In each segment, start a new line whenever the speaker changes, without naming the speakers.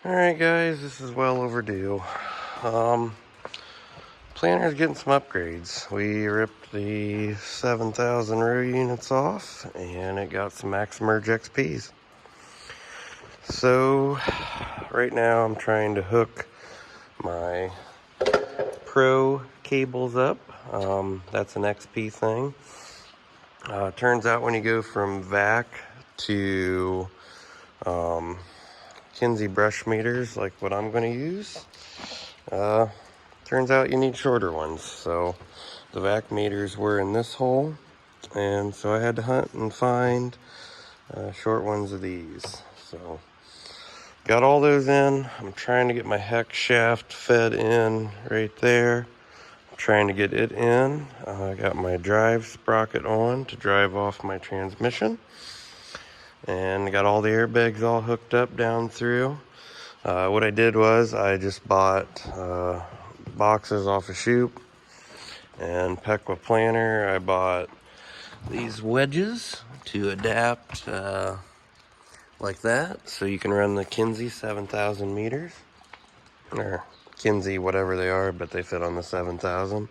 Alright guys, this is well overdue. Planner's getting some upgrades. We ripped the 7,000 row units off and it got some max merge XPs. So right now I'm trying to hook my Pro cables up. That's an XP thing. Turns out when you go from vac to kinze brush meters, like what I'm going to use, turns out you need shorter ones. So the vac meters were in this hole, and so I had to hunt and find short ones of these. So got all those in. I'm trying to get my hex shaft fed in right there. I'm trying to get it in. I got my drive sprocket on to drive off my transmission. And got all the airbags all hooked up down through. What I did was I just bought boxes off of Shoop and Pequa planner. I bought these wedges to adapt like that, so you can run the kinze 7,000 meters, or kinze whatever they are, but they fit on the 7,000.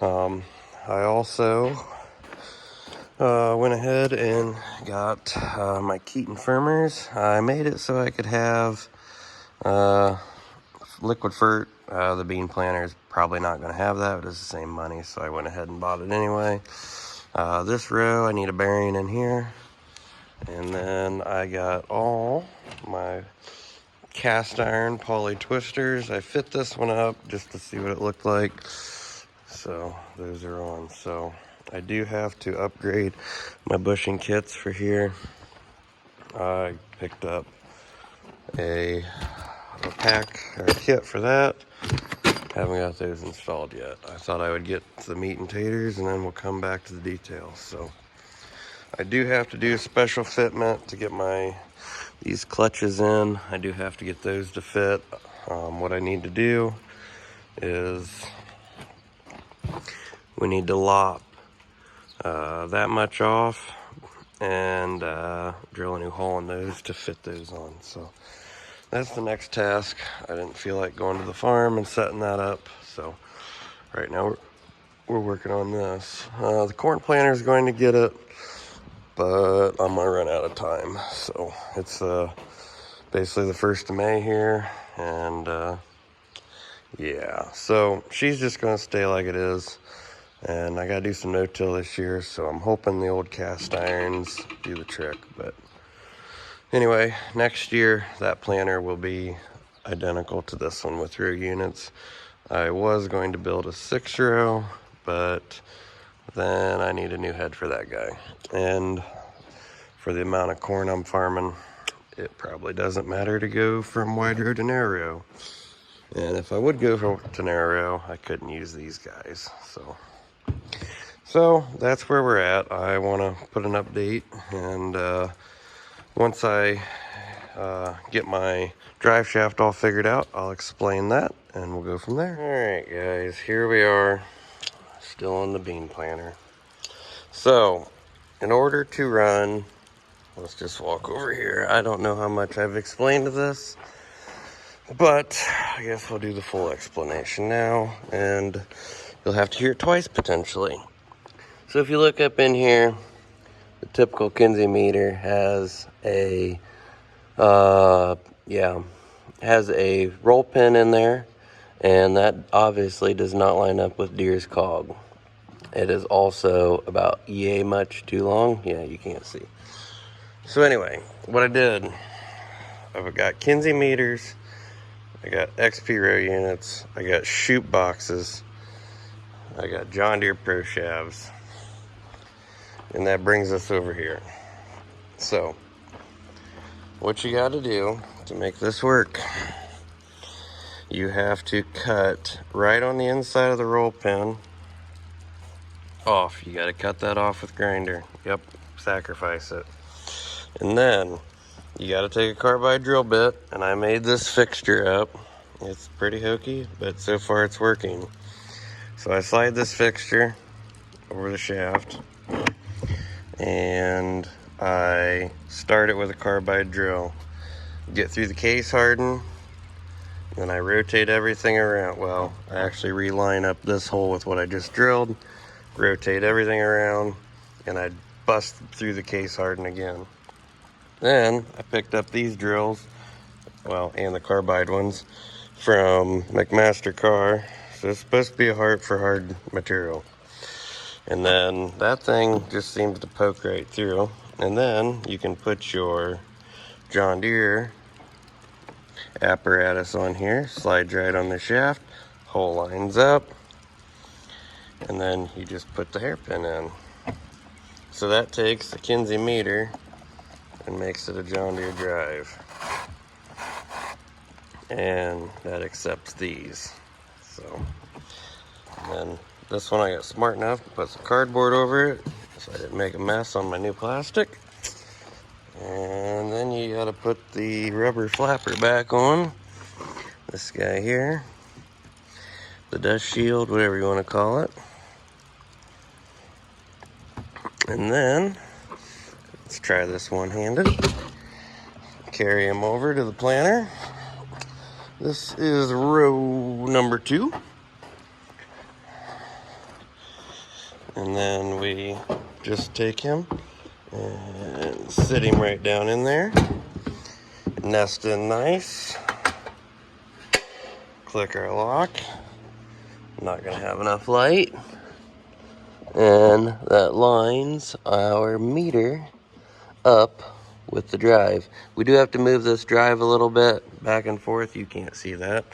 I also went ahead and got my Keaton firmers. I made it so I could have liquid fert. The bean planter is probably not going to have that, but it's the same money, so I went ahead and bought it anyway. This row, I need a bearing in here. And then I got all my cast iron poly twisters. I fit this one up just to see what it looked like. So those are on. So I do have to upgrade my bushing kits for here. I picked up a pack or a kit for that. Haven't got those installed yet. I thought I would get the meat and taters and then we'll come back to the details. So I do have to do a special fitment to get these clutches in. I do have to get those to fit. What I need to do is we need to lop that much off and drill a new hole in those to fit those on. So that's the next task. I didn't feel like going to the farm and setting that up, so right now we're working on this. The corn planter is going to get it, but I'm gonna run out of time. So it's basically the 1st of May here, and yeah, so she's just gonna stay like it is. And I gotta do some no-till this year, so I'm hoping the old cast irons do the trick. But anyway, next year that planter will be identical to this one with row units. I was going to build a 6-row, but then I need a new head for that guy. And for the amount of corn I'm farming, it probably doesn't matter to go from wide row to narrow row. And if I would go to narrow row, I couldn't use these guys. So that's where we're at. I want to put an update, and once I get my drive shaft all figured out, I'll explain that and we'll go from there. Alright guys, here we are, still on the bean planter. So in order to run, let's just walk over here. I don't know how much I've explained this, but I guess we'll do the full explanation now, and you'll have to hear it twice potentially. So if you look up in here, the typical kinze meter has a roll pin in there, and that obviously does not line up with Deere's cog. It is also about yay much too long. Yeah, you can't see. So anyway, what I did, I've got kinze meters, I got XP row units, I got Shoop boxes, I got John Deere Pro shafts, and that brings us over here. So what you got to do to make this work, you have to cut right on the inside of the roll pin off. You got to cut that off with grinder. Yep, sacrifice it. And then you got to take a carbide drill bit, and I made this fixture up. It's pretty hokey, but so far it's working. So I slide this fixture over the shaft, and I start it with a carbide drill. get through the case harden, then I rotate everything around. Well, I actually reline up this hole with what I just drilled, rotate everything around, and I bust through the case harden again. Then I picked up these drills, well, and the carbide ones from McMaster Car. So it's supposed to be a heart for hard material. And then that thing just seems to poke right through. And then you can put your John Deere apparatus on here, slides right on the shaft, hole lines up, and then you just put the hairpin in. So that takes a Kinze meter and makes it a John Deere drive. And that accepts these. So, and then this one I got smart enough to put some cardboard over it so I didn't make a mess on my new plastic. And then you gotta put the rubber flapper back on. This guy here. The dust shield, whatever you want to call it. And then, let's try this one-handed. Carry him over to the planter. This is row number 2. And then we just take him and sit him right down in there. Nest in nice. Click our lock. Not gonna have enough light. And that lines our meter up with the drive. We do have to move this drive a little bit back and forth. You can't see that.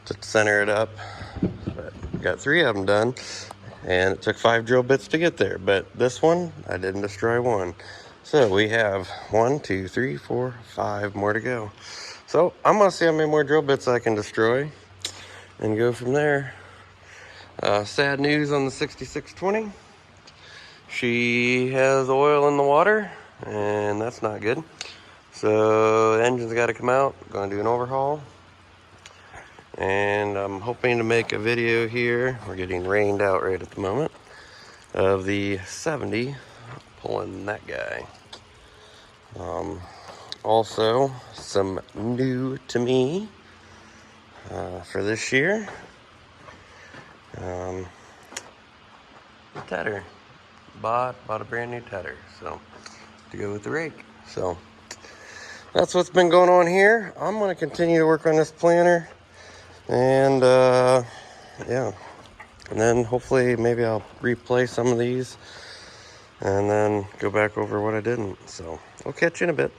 To center it up. But got 3 of them done. And it took 5 drill bits to get there. But this one, I didn't destroy one. So we have 1, 2, 3, 4, 5 more to go. So I'm gonna see how many more drill bits I can destroy and go from there. Sad news on the 6620. She has oil in the water, and that's not good. So the engine's got to come out. Going to do an overhaul. And I'm hoping to make a video here. We're getting rained out right at the moment. Of the 70 pulling that guy. Also, some new to me for this year. Tedder. Bought a brand new tedder, so to go with the rake. So that's what's been going on here. I'm going to continue to work on this planter, and yeah, and then hopefully maybe I'll replay some of these and then go back over what I didn't. So I'll catch you in a bit.